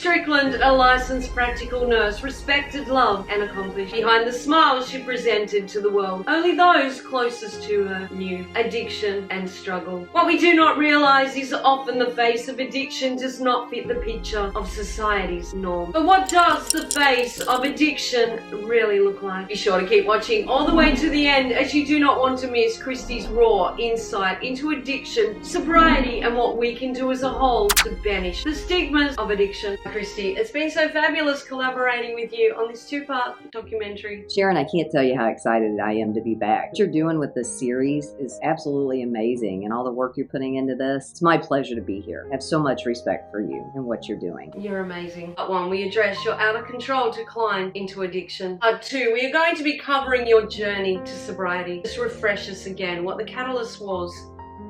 Strickland, a licensed practical nurse, respected, loved, and accomplished. Behind the smiles she presented to the world, only those closest to her knew addiction and struggle. What we do not realize is often the face of addiction does not fit the picture of society's norm. But what does the face of addiction really look like? Be sure to keep watching all the way to the end, as you do not want to miss Christy's raw insight into addiction, sobriety, and what we can do as a whole to banish the stigmas of addiction. Christy, it's been so fabulous collaborating with you on this two-part documentary. Sharon, I can't tell you how excited I am to be back. What you're doing with this series is absolutely amazing, and all the work you're putting into this, it's my pleasure to be here. I have so much respect for you and what you're doing. You're amazing. Part 1, we address your out-of-control decline into addiction. Part 2, we are going to be covering your journey to sobriety. Just refresh us again what the catalyst was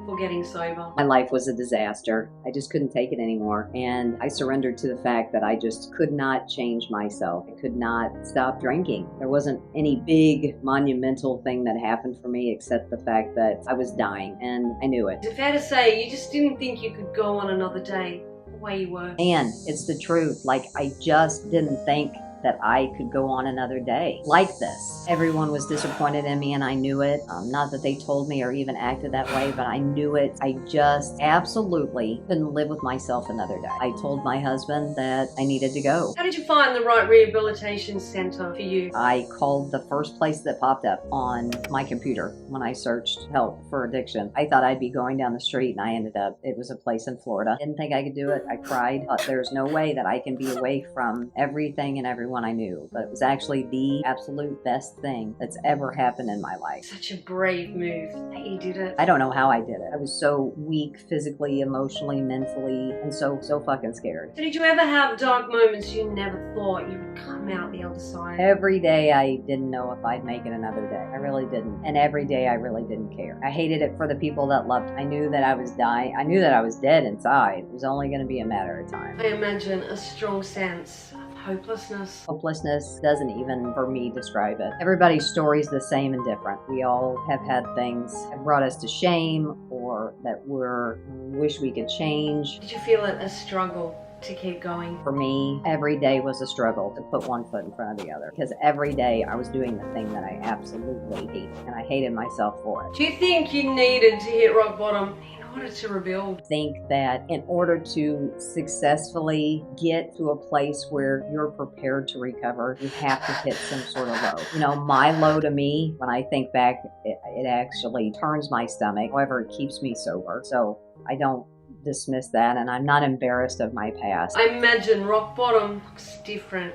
for getting sober. My life was a disaster. I just couldn't take it anymore. And I surrendered to the fact that I just could not change myself. I could not stop drinking. There wasn't any big monumental thing that happened for me except the fact that I was dying, and I knew it. Is it fair to say you just didn't think you could go on another day the way you were? And it's the truth. Like, I just didn't think that I could go on another day like this. Everyone was disappointed in me, and I knew it. Not that they told me or even acted that way, but I knew it. I just absolutely couldn't live with myself another day. I told my husband that I needed to go. How did you find the right rehabilitation center for you? I called the first place that popped up on my computer when I searched help for addiction. I thought I'd be going down the street, and I ended up, it was a place in Florida. Didn't think I could do it. I cried. There's no way that I can be away from everything and everyone I knew, but it was actually the absolute best thing that's ever happened in my life. Such a brave move that you did it. I don't know how I did it. I was so weak physically, emotionally, mentally, and so fucking scared. So did you ever have dark moments you never thought you would come out the other side? Every day I didn't know if I'd make it another day. I really didn't. And every day I really didn't care. I hated it for the people that loved. I knew that I was dying. I knew that I was dead inside. It was only going to be a matter of time. I imagine a strong sense of hopelessness. Hopelessness doesn't even, for me, describe it. Everybody's story is the same and different. We all have had things that brought us to shame or that wish we could change. Did you feel it a struggle to keep going? For me, every day was a struggle to put one foot in front of the other, because every day I was doing the thing that I absolutely hated, and I hated myself for it. Do you think you needed to hit rock bottom in order to rebuild? I think that in order to successfully get to a place where you're prepared to recover, you have to hit some sort of low. You know, my low to me, when I think back, it actually turns my stomach. However, it keeps me sober. So I don't dismiss that, and I'm not embarrassed of my past. I imagine rock bottom looks different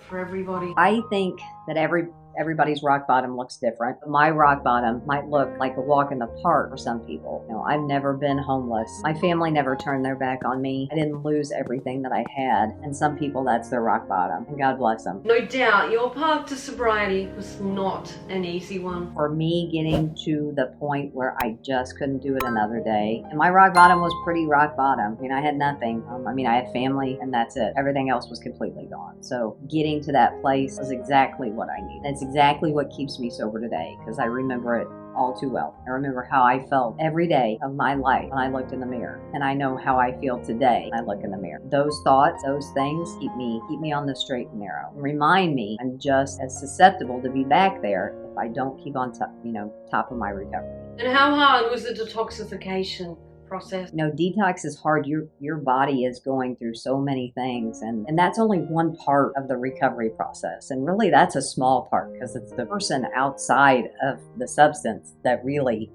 for everybody. I think that everybody's rock bottom looks different. My rock bottom might look like a walk in the park for some people. You know, I've never been homeless. My family never turned their back on me. I didn't lose everything that I had. And some people, that's their rock bottom. And God bless them. No doubt your path to sobriety was not an easy one. For me, getting to the point where I just couldn't do it another day. And my rock bottom was pretty rock bottom. I mean, I had nothing. I had family, and that's it. Everything else was completely gone. So getting to that place was exactly what I needed. It's exactly what keeps me sober today, because I remember it all too well. I remember how I felt every day of my life when I looked in the mirror, and I know how I feel today when I look in the mirror. Those thoughts, those things keep me on the straight and narrow. Remind me I'm just as susceptible to be back there if I don't keep on top of my recovery. And how hard was the detoxification process? No, detox is hard. Your body is going through so many things, and that's only one part of the recovery process. And really, that's a small part, because it's the person outside of the substance that really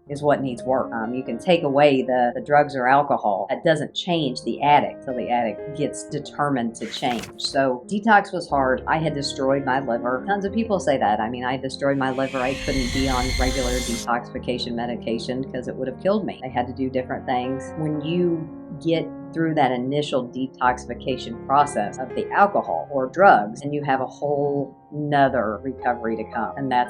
is what needs work. You can take away the drugs or alcohol. That doesn't change the addict till the addict gets determined to change. So detox was hard. I had destroyed my liver. Tons of people say that. I mean, I destroyed my liver. I couldn't be on regular detoxification medication because it would have killed me. I had to do different things. When you get through that initial detoxification process of the alcohol or drugs, and you have a whole nother recovery to come. And that,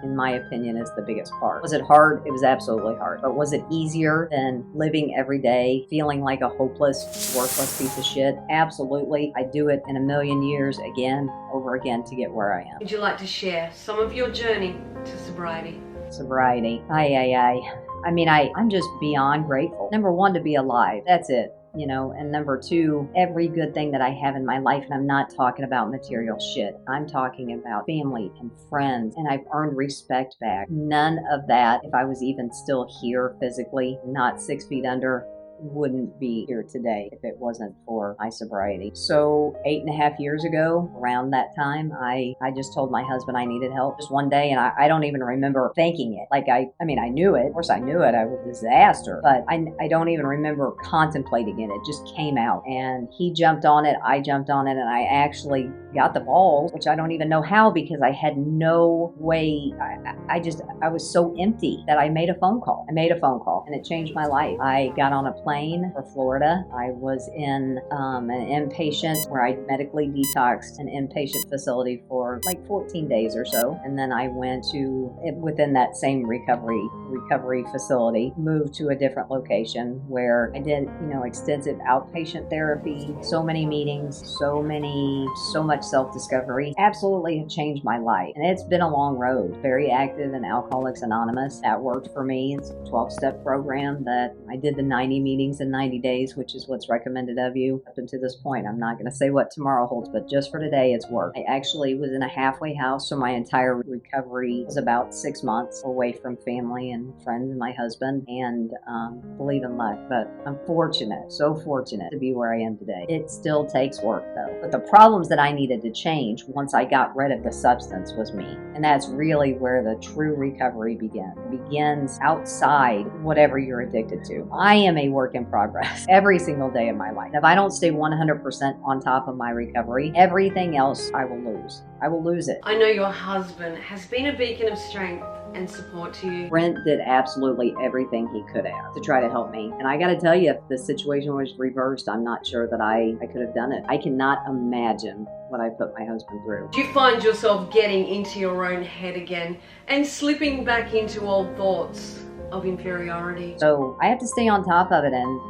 in my opinion, is the biggest part. Was it hard? It was absolutely hard. But was it easier than living every day feeling like a hopeless, worthless piece of shit? Absolutely. I'd do it in a million years again, over again, to get where I am. Would you like to share some of your journey to sobriety? Sobriety. I mean, I'm just beyond grateful. Number one, to be alive. That's it. you know, and number two, every good thing that I have in my life, and I'm not talking about material shit. I'm talking about family and friends, and I've earned respect back. None of that, if I was even still here physically, not 6 feet under, wouldn't be here today if it wasn't for my sobriety. So 8.5 years ago, around that time, I just told my husband I needed help just one day, and I don't even remember thinking it. Like I mean, I knew it. Of course I knew it. I was a disaster, but I don't even remember contemplating it. It just came out, and he jumped on it. I jumped on it, and I actually got the balls, which I don't even know how, because I had no way. I was so empty that I made a phone call. And it changed my life. I got on a plane for Florida. I was in an inpatient where I medically detoxed an inpatient facility for like 14 days or so. And then I went to, within that same recovery facility, moved to a different location where I did, extensive outpatient therapy, so many meetings, so much self-discovery. Absolutely have changed my life. And it's been a long road. Very active in Alcoholics Anonymous. That worked for me. It's a 12-step program that I did the 90 meetings in 90 days, which is what's recommended of you up until this point. I'm not going to say what tomorrow holds, but just for today, it's worked. I actually was in a halfway house, so my entire recovery was about 6 months away from family and friends and my husband, and believe in luck. But I'm fortunate, so fortunate to be where I am today. It still takes work though. But the problems that I needed to change once I got rid of the substance was me. And that's really where the true recovery begins. It begins outside whatever you're addicted to. I am a work in progress every single day of my life. If I don't stay 100% on top of my recovery, everything else I will lose. I will lose it. I know your husband has been a beacon of strength and support to you. Brent did absolutely everything he could have to try to help me. And I got to tell you, if the situation was reversed, I'm not sure that I could have done it. I cannot imagine what I put my husband through. Do you find yourself getting into your own head again and slipping back into old thoughts of inferiority? So I have to stay on top of it. And,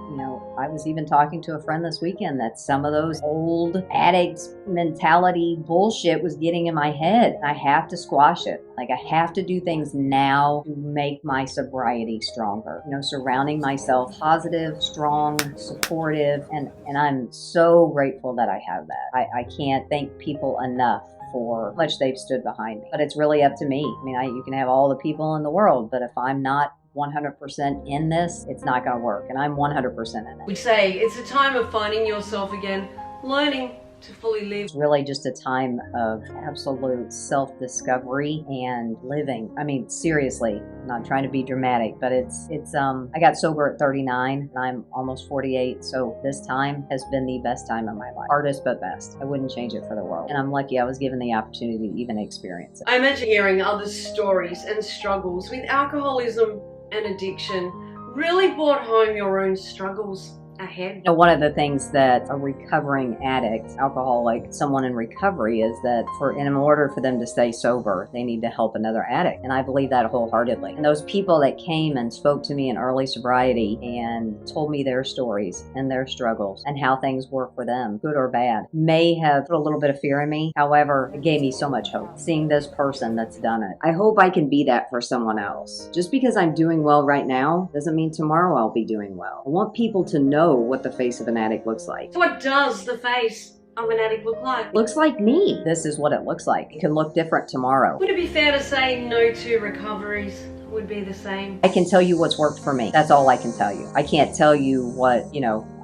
I was even talking to a friend this weekend that some of those old addict mentality bullshit was getting in my head. I have to squash it. Like, I have to do things now to make my sobriety stronger. Surrounding myself positive, strong, supportive, and I'm so grateful that I have that. I can't thank people enough for how much they've stood behind me. But it's really up to me. You can have all the people in the world, but if I'm not 100% in this, it's not going to work. And I'm 100% in it. We'd say it's a time of finding yourself again, learning to fully live. It's really just a time of absolute self-discovery and living. Seriously, I'm not trying to be dramatic, but it's I got sober at 39 and I'm almost 48. So this time has been the best time of my life. Hardest, but best. I wouldn't change it for the world. And I'm lucky I was given the opportunity to even experience it. I imagine hearing other stories and struggles with alcoholism and addiction really brought home your own struggles ahead. One of the things that a recovering addict, alcoholic, someone in recovery is that in order for them to stay sober, they need to help another addict. And I believe that wholeheartedly. And those people that came and spoke to me in early sobriety and told me their stories and their struggles and how things were for them, good or bad, may have put a little bit of fear in me. However, it gave me so much hope. Seeing this person that's done it. I hope I can be that for someone else. Just because I'm doing well right now doesn't mean tomorrow I'll be doing well. I want people to know what the face of an addict looks like. So what does the face of an addict look like? Looks like me. This is what it looks like. It can look different tomorrow. Would it be fair to say no two recoveries would be the same? I can tell you what's worked for me. That's all I can tell you. I can't tell you what,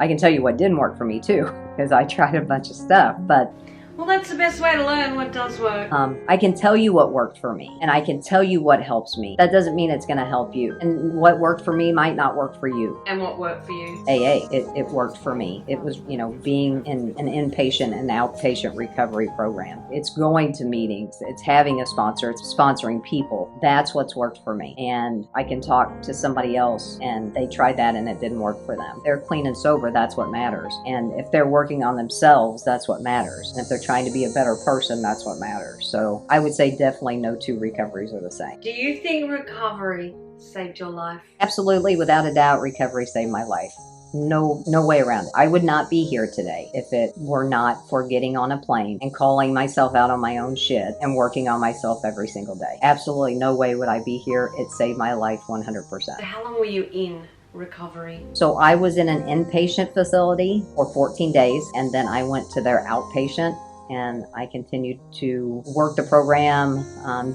I can tell you what didn't work for me too, because I tried a bunch of stuff, but well, that's the best way to learn what does work. I can tell you what worked for me, and I can tell you what helps me. That doesn't mean it's going to help you. And what worked for me might not work for you. And what worked for you? AA. It worked for me. It was, being in an inpatient and outpatient recovery program. It's going to meetings. It's having a sponsor. It's sponsoring people. That's what's worked for me. And I can talk to somebody else, and they tried that, and it didn't work for them. They're clean and sober. That's what matters. And if they're working on themselves, that's what matters. And if they're trying to be a better person, that's what matters. So I would say definitely no two recoveries are the same. Do you think recovery saved your life? Absolutely, without a doubt, recovery saved my life. No way around it. I would not be here today if it were not for getting on a plane and calling myself out on my own shit and working on myself every single day. Absolutely no way would I be here. It saved my life 100%. So how long were you in recovery? So I was in an inpatient facility for 14 days, and then I went to their outpatient, and I continued to work the program,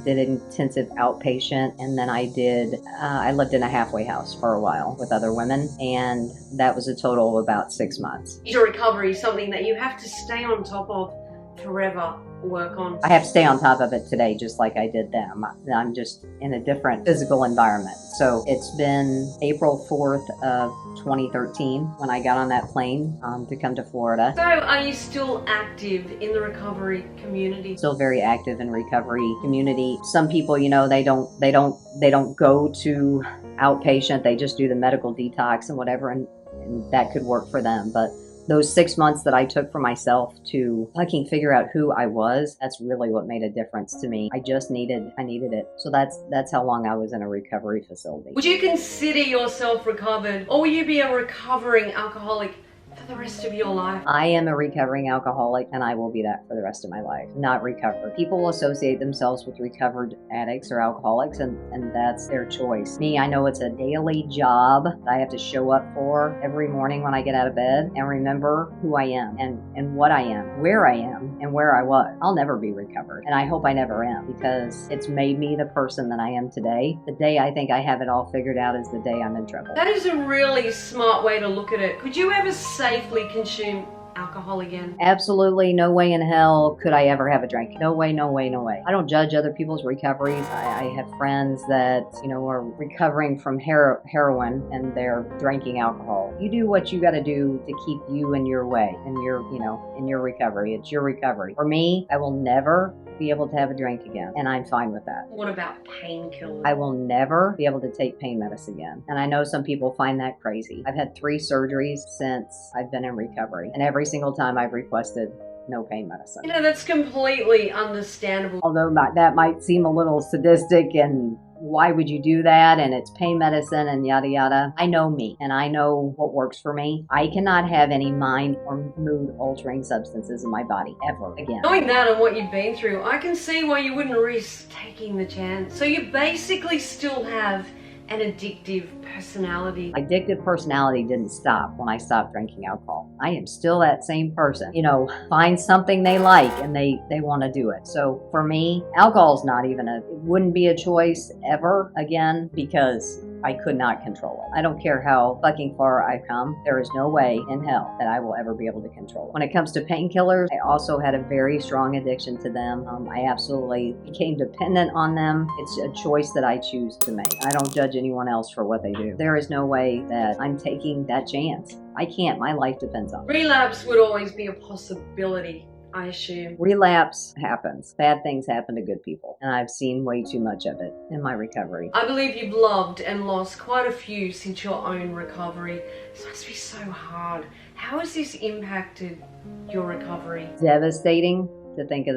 did intensive outpatient, and then I lived in a halfway house for a while with other women, and that was a total of about 6 months. Your recovery is something that you have to stay on top of forever, work on. I have to stay on top of it today, just like I did then. I'm just in a different physical environment. So it's been April 4th of 2013 when I got on that plane to come to Florida. So are you still active in the recovery community? Still very active in recovery community. Some people, they don't go to outpatient. They just do the medical detox and whatever, and that could work for them. But those 6 months that I took for myself to fucking figure out who I was, that's really what made a difference to me. I needed it. So that's how long I was in a recovery facility. Would you consider yourself recovered, or will you be a recovering alcoholic for the rest of your life? I am a recovering alcoholic, and I will be that for the rest of my life. Not recovered. People associate themselves with recovered addicts or alcoholics, and that's their choice. Me, I know it's a daily job that I have to show up for every morning when I get out of bed and remember who I am and what I am, where I am, and where I was. I'll never be recovered, and I hope I never am, because it's made me the person that I am today. The day I think I have it all figured out is the day I'm in trouble. That is a really smart way to look at it. Could you ever safely consume alcohol again? Absolutely no way in hell could I ever have a drink. No way, no way, no way. I don't judge other people's recoveries. I have friends that, are recovering from heroin and they're drinking alcohol. You do what you got to do to keep you in your way, in your recovery. It's your recovery. For me, I will never be able to have a drink again, and I'm fine with that. What about painkillers? I will never be able to take pain medicine again, and I know some people find that crazy. I've had 3 surgeries since I've been in recovery, and every single time I've requested no pain medicine. That's completely understandable. Although that might seem a little sadistic, and why would you do that? And it's pain medicine and yada yada. I know me, and I know what works for me. I cannot have any mind or mood altering substances in my body ever again. Knowing that and what you've been through, I can see why you wouldn't risk taking the chance. So you basically still have an addictive personality. Addictive personality didn't stop when I stopped drinking alcohol. I am still that same person. Find something they like and they want to do it. So for me, alcohol's not even it wouldn't be a choice ever again, because I could not control it. I don't care how fucking far I've come. There is no way in hell that I will ever be able to control it. When it comes to painkillers, I also had a very strong addiction to them. I absolutely became dependent on them. It's a choice that I choose to make. I don't judge anyone else for what they do. There is no way that I'm taking that chance. I can't. My life depends on it. Relapse would always be a possibility, I assume. Relapse happens. Bad things happen to good people, and I've seen way too much of it in my recovery. I believe you've loved and lost quite a few since your own recovery. This must be so hard. How has this impacted your recovery? Devastating to think of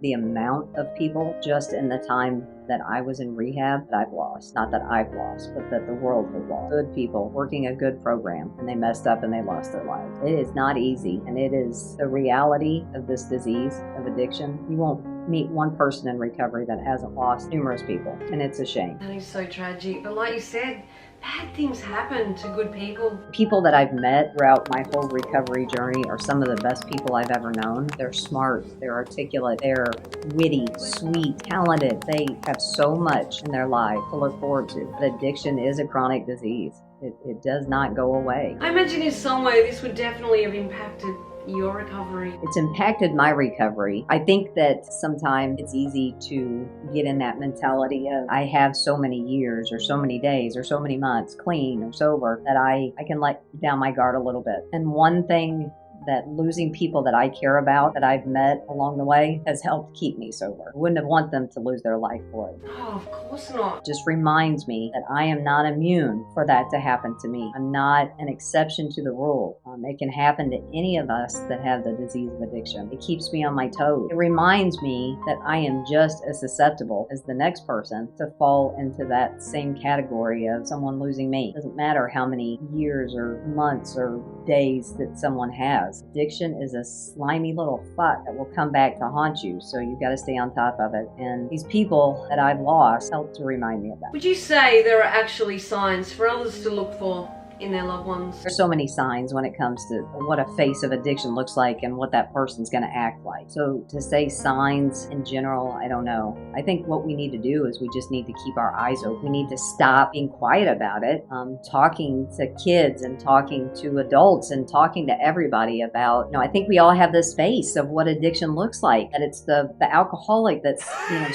the amount of people just in the time that I was in rehab that I've lost. Not that I've lost, but that the world has lost. Good people working a good program, and they messed up and they lost their lives. It is not easy, and it is the reality of this disease of addiction. You won't meet one person in recovery that hasn't lost numerous people, and it's a shame. That is so tragic, but like you said, bad things happen to good people. People that I've met throughout my whole recovery journey are some of the best people I've ever known. They're smart, they're articulate, they're witty, sweet, talented. They have so much in their life to look forward to. But addiction is a chronic disease. It does not go away. I imagine in some way this would definitely have impacted your recovery. It's impacted my recovery. I think that sometimes it's easy to get in that mentality of I have so many years or so many days or so many months clean or sober that I can let down my guard a little bit. And one thing that losing people that I care about, that I've met along the way, has helped keep me sober. I wouldn't have want them to lose their life for it. Oh, of course not. Just reminds me that I am not immune for that to happen to me. I'm not an exception to the rule. It can happen to any of us that have the disease of addiction. It keeps me on my toes. It reminds me that I am just as susceptible as the next person to fall into that same category of someone losing me. It doesn't matter how many years or months or days that someone has. Addiction is a slimy little fuck that will come back to haunt you, so you've got to stay on top of it. And these people that I've lost help to remind me of that. Would you say there are actually signs for others to look for in their loved ones? There's so many signs when it comes to what a face of addiction looks like and what that person's going to act like. So to say signs in general, I don't know. I think what we need to do is we just need to keep our eyes open. We need to stop being quiet about it, talking to kids and talking to adults and talking to everybody about, I think we all have this face of what addiction looks like, that it's the alcoholic that's,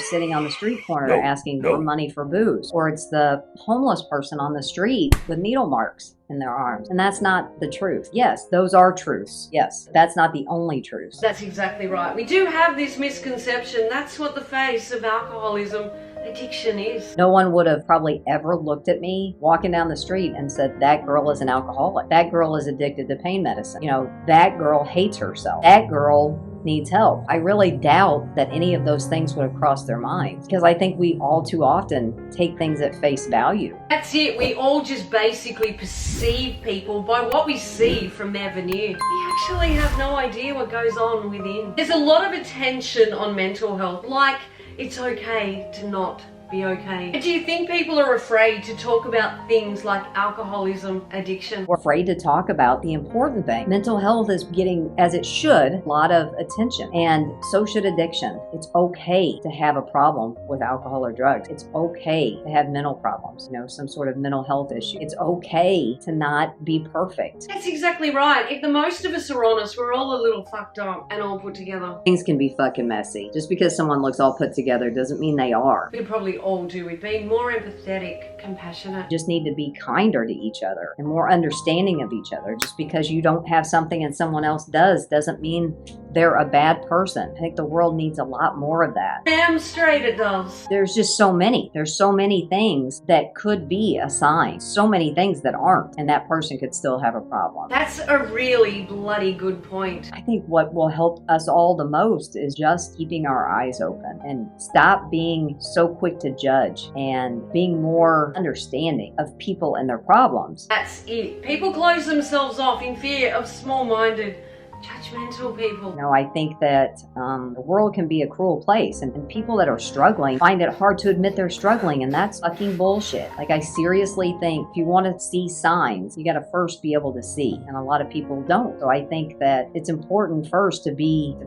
sitting on the street corner asking for money for booze, or it's the homeless person on the street with needle marks in their arms. And that's not the truth. Yes, those are truths. Yes, that's not the only truth. That's exactly right. We do have this misconception. That's what the face of alcoholism addiction is. No one would have probably ever looked at me walking down the street and said, that girl is an alcoholic. That girl is addicted to pain medicine. That girl hates herself. That girl needs help. I really doubt that any of those things would have crossed their minds, because I think we all too often take things at face value. That's it. We all just basically perceive people by what we see from their veneer. We actually have no idea what goes on within. There's a lot of attention on mental health, like it's okay to not be okay. But do you think people are afraid to talk about things like alcoholism, addiction? We're afraid to talk about the important thing. Mental health is getting, as it should, a lot of attention, and so should addiction. It's okay to have a problem with alcohol or drugs. It's okay to have mental problems, some sort of mental health issue. It's okay to not be perfect. That's exactly right. If the most of us are honest, we're all a little fucked up and all put together. Things can be fucking messy. Just because someone looks all put together doesn't mean they are. We could probably all do with being more empathetic, compassionate. Just need to be kinder to each other and more understanding of each other. Just because you don't have something and someone else does doesn't mean they're a bad person. I think the world needs a lot more of that. Damn straight it does. There's just so many. There's so many things that could be a sign. So many things that aren't, and that person could still have a problem. That's a really bloody good point. I think what will help us all the most is just keeping our eyes open and stop being so quick to judge and being more understanding of people and their problems. That's it. People close themselves off in fear of small-minded, judgmental people. I think that the world can be a cruel place, and people that are struggling find it hard to admit they're struggling, and that's fucking bullshit. I seriously think if you want to see signs, you got to first be able to see, and a lot of people don't. So I think that it's important first to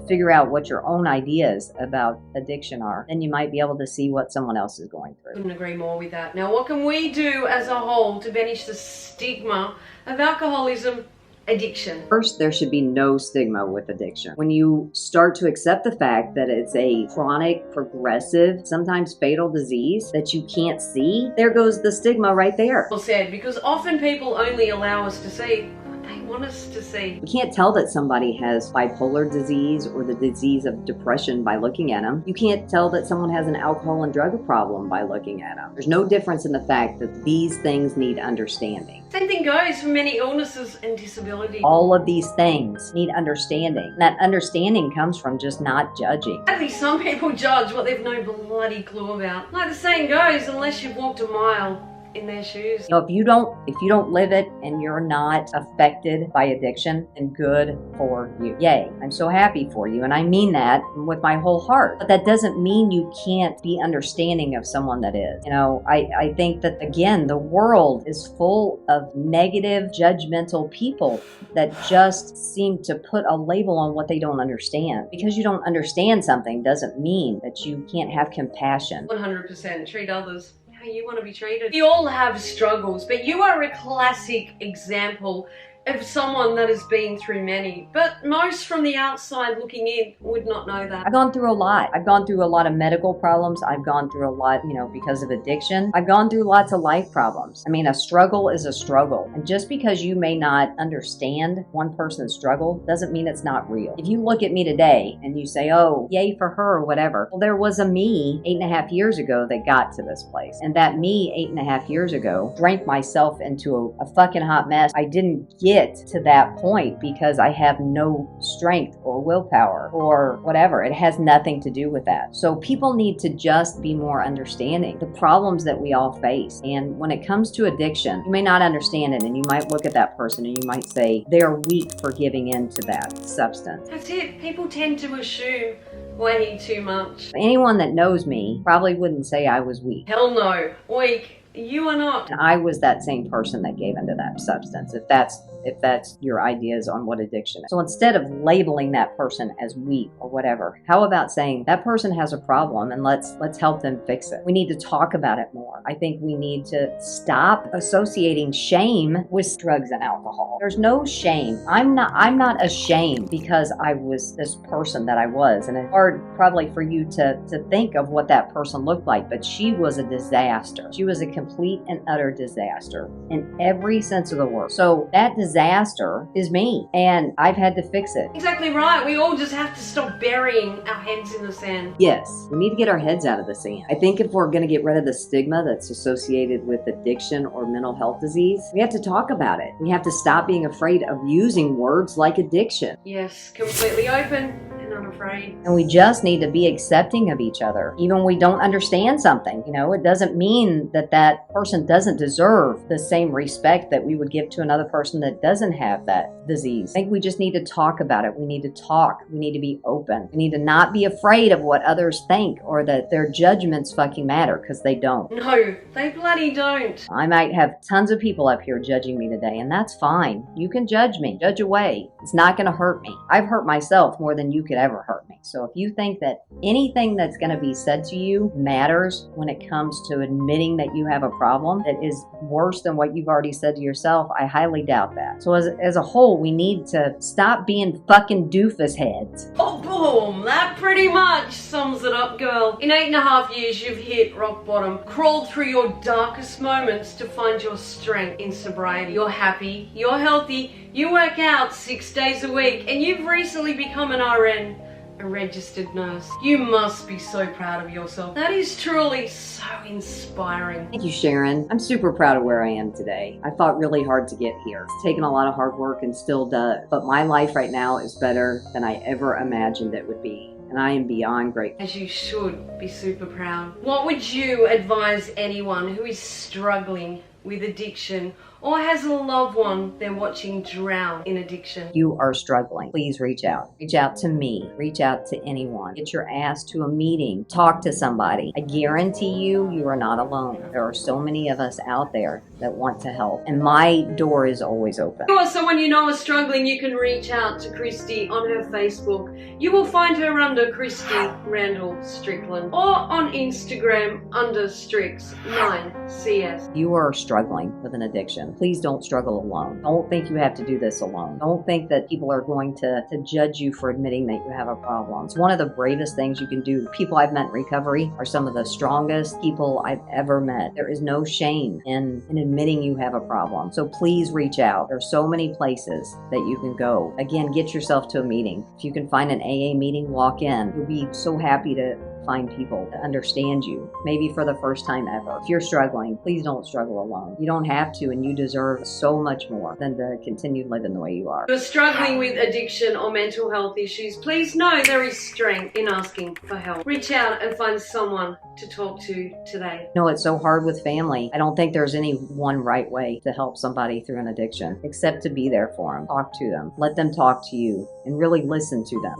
figure out what your own ideas about addiction are. Then you might be able to see what someone else is going through. Couldn't agree more with that. Now, what can we do as a whole to banish the stigma of alcoholism, addiction? First, there should be no stigma with addiction. When you start to accept the fact that it's a chronic, progressive, sometimes fatal disease that you can't see, there goes the stigma right there. Well said, because often people only allow us to see what they want us to see. You can't tell that somebody has bipolar disease or the disease of depression by looking at them. You can't tell that someone has an alcohol and drug problem by looking at them. There's no difference in the fact that these things need understanding. Same thing goes for many illnesses and disabilities. All of these things need understanding. And that understanding comes from just not judging. Sadly, some people judge what they've no bloody clue about. Like the saying goes, unless you've walked a mile in their shoes. If you don't live it and you're not affected by addiction, then good for you. Yay. I'm so happy for you. And I mean that with my whole heart. But that doesn't mean you can't be understanding of someone that is. I think that, again, the world is full of negative, judgmental people that just seem to put a label on what they don't understand. Because you don't understand something doesn't mean that you can't have compassion. 100%. Treat others how you want to be treated. We all have struggles, but you are a classic example of someone that has been through many, but most from the outside looking in would not know that. I've gone through a lot. I've gone through a lot of medical problems. I've gone through a lot, because of addiction. I've gone through lots of life problems. A struggle is a struggle. And just because you may not understand one person's struggle doesn't mean it's not real. If you look at me today and you say, oh, yay for her or whatever, well, there was a me 8.5 years ago that got to this place. And that me 8.5 years ago drank myself into a fucking hot mess I didn't give get to that point because I have no strength or willpower or whatever. It has nothing to do with that. So people need to just be more understanding the problems that we all face. And when it comes to addiction, you may not understand it, and you might look at that person and you might say they're weak for giving in to that substance. That's it. People tend to assume way too much. Anyone that knows me probably wouldn't say I was weak. Hell no. Weak. You are not. And I was that same person that gave into that substance, if that's your ideas on what addiction is. So instead of labeling that person as weak or whatever, how about saying that person has a problem and let's help them fix it? We need to talk about it more. I think we need to stop associating shame with drugs and alcohol. There's no shame. I'm not ashamed because I was this person that I was. And it's hard probably for you to think of what that person looked like, but she was a disaster. She was a complete and utter disaster in every sense of the word. So that disaster is me, and I've had to fix it. Exactly right. We all just have to stop burying our heads in the sand. Yes, we need to get our heads out of the sand. I think if we're going to get rid of the stigma that's associated with addiction or mental health disease, we have to talk about it. We have to stop being afraid of using words like addiction. Yes, completely open and unafraid. And we just need to be accepting of each other. Even when we don't understand something, it doesn't mean that person doesn't deserve the same respect that we would give to another person that doesn't have that disease. I think we just need to talk about it. We need to talk. We need to be open. We need to not be afraid of what others think or that their judgments fucking matter, because they don't. No, they bloody don't. I might have tons of people up here judging me today, and that's fine. You can judge me. Judge away. It's not going to hurt me. I've hurt myself more than you could ever hurt me. So if you think that anything that's going to be said to you matters when it comes to admitting that you have a problem that is worse than what you've already said to yourself, I highly doubt that. So as a whole, we need to stop being fucking doofus heads. Oh, boom. That pretty much sums it up, girl. In 8.5 years, you've hit rock bottom, crawled through your darkest moments to find your strength in sobriety. You're happy, you're healthy, you work out 6 days a week, and you've recently become an RN, a registered nurse. You must be so proud of yourself. That is truly so inspiring. Thank you, Sharon. I'm super proud of where I am today. I fought really hard to get here. It's taken a lot of hard work and still does, but my life right now is better than I ever imagined it would be. And I am beyond grateful. As you should be super proud. What would you advise anyone who is struggling with addiction or has a loved one they're watching drown in addiction? You are struggling. Please reach out. Reach out to me. Reach out to anyone. Get your ass to a meeting. Talk to somebody. I guarantee you are not alone. There are so many of us out there that want to help. And my door is always open. If you are someone you know is struggling, you can reach out to Christy on her Facebook. You will find her under Christy Randall Strickland or on Instagram under Strix9CS. You are struggling with an addiction. Please don't struggle alone. Don't think you have to do this alone. Don't think that people are going to judge you for admitting that you have a problem. It's one of the bravest things you can do. People I've met in recovery are some of the strongest people I've ever met. There is no shame in admitting you have a problem. So please reach out. There are so many places that you can go. Again, get yourself to a meeting. If you can find an AA meeting, walk in. You'll be so happy to find people that understand you, maybe for the first time ever. If you're struggling, please don't struggle alone. You don't have to, and you deserve so much more than to continue living the way you are. If you're struggling with addiction or mental health issues, please know there is strength in asking for help. Reach out and find someone to talk to today. It's so hard with family. I don't think there's any one right way to help somebody through an addiction, except to be there for them. Talk to them. Let them talk to you and really listen to them.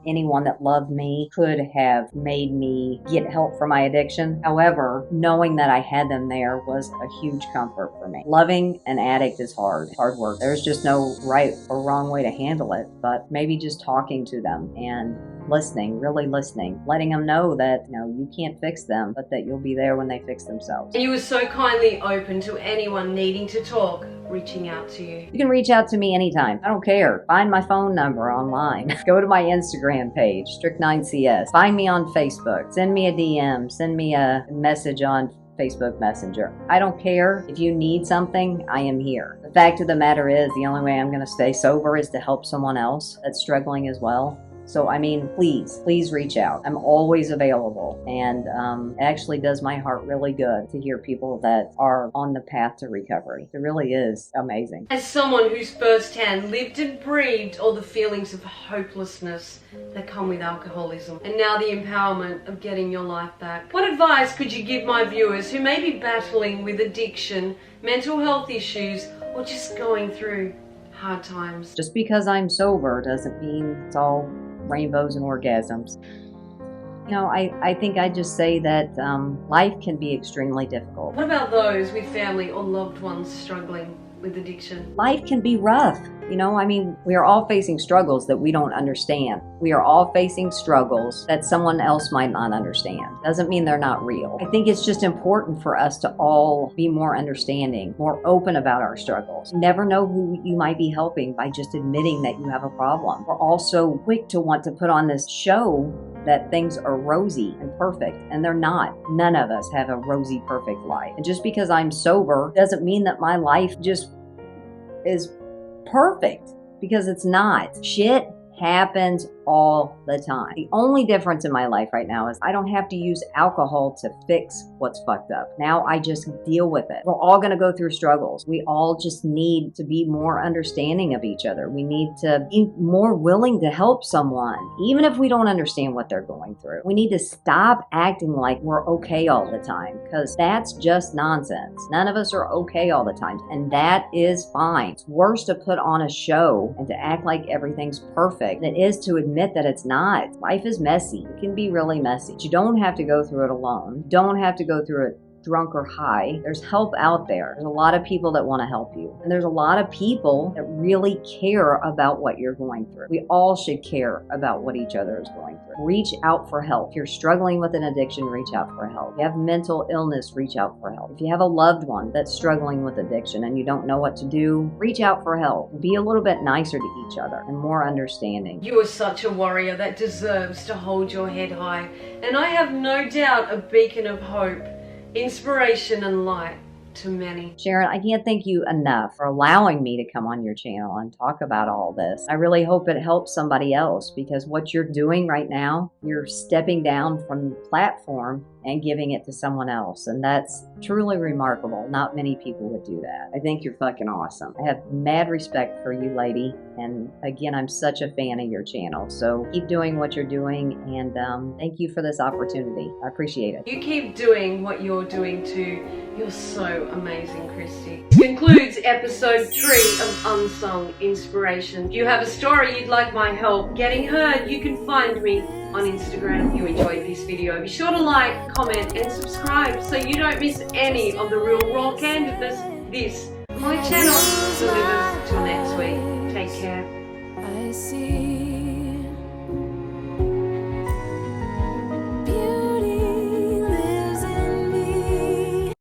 Anyone that loved me could have made me get help for my addiction. However, knowing that I had them there was a huge comfort for me. Loving an addict is hard work. There's just no right or wrong way to handle it, but maybe just talking to them and listening, really listening, letting them know that you can't fix them, but that you'll be there when they fix themselves. And you were so kindly open to anyone needing to talk, reaching out to you. You can reach out to me anytime. I don't care. Find my phone number online. Go to my Instagram page, Strick9CS. Find me on Facebook. Send me a DM. Send me a message on Facebook Messenger. I don't care. If you need something, I am here. The fact of the matter is, the only way I'm going to stay sober is to help someone else that's struggling as well. So, I mean, please reach out. I'm always available. And it actually does my heart really good to hear people that are on the path to recovery. It really is amazing. As someone who's firsthand lived and breathed all the feelings of hopelessness that come with alcoholism, and now the empowerment of getting your life back, what advice could you give my viewers who may be battling with addiction, mental health issues, or just going through hard times? Just because I'm sober doesn't mean it's all rainbows and orgasms. You know, I think I just say that life can be extremely difficult. What about those with family or loved ones struggling with addiction? Life can be rough. You know, I mean, we are all facing struggles that we don't understand. We are all facing struggles that someone else might not understand. Doesn't mean they're not real. I think it's just important for us to all be more understanding, more open about our struggles. You never know who you might be helping by just admitting that you have a problem. We're all so quick to want to put on this show that things are rosy and perfect, and they're not. None of us have a rosy, perfect life. And just because I'm sober doesn't mean that my life just is perfect, because it's not. Shit happens all the time. The only difference in my life right now is I don't have to use alcohol to fix what's fucked up. Now I just deal with it. We're all going to go through struggles. We all just need to be more understanding of each other. We need to be more willing to help someone, even if we don't understand what they're going through. We need to stop acting like we're okay all the time, because that's just nonsense. None of us are okay all the time, and that is fine. It's worse to put on a show and to act like everything's perfect than it is to admit that it's not. Life is messy. It can be really messy. You don't have to go through it alone. You don't have to go through it drunk or high. There's help out there. There's a lot of people that want to help you. And there's a lot of people that really care about what you're going through. We all should care about what each other is going through. Reach out for help. If you're struggling with an addiction, reach out for help. If you have mental illness, reach out for help. If you have a loved one that's struggling with addiction and you don't know what to do, reach out for help. Be a little bit nicer to each other and more understanding. You are such a warrior that deserves to hold your head high. And I have no doubt a beacon of hope, inspiration and light to many. Sharon, I can't thank you enough for allowing me to come on your channel and talk about all this. I really hope it helps somebody else, because what you're doing right now, you're stepping down from the platform and giving it to someone else. And that's truly remarkable. Not many people would do that. I think you're fucking awesome. I have mad respect for you, lady. And again, I'm such a fan of your channel. So keep doing what you're doing. And thank you for this opportunity. I appreciate it. You keep doing what you're doing too. You're so amazing, Christy. This concludes episode 3 of Unsung Inspiration. If you have a story you'd like my help getting heard, you can find me on Instagram. If you enjoyed this video, be sure to like, comment and subscribe so you don't miss any of the real raw candidness this my channel delivers. Till next week, take care. I see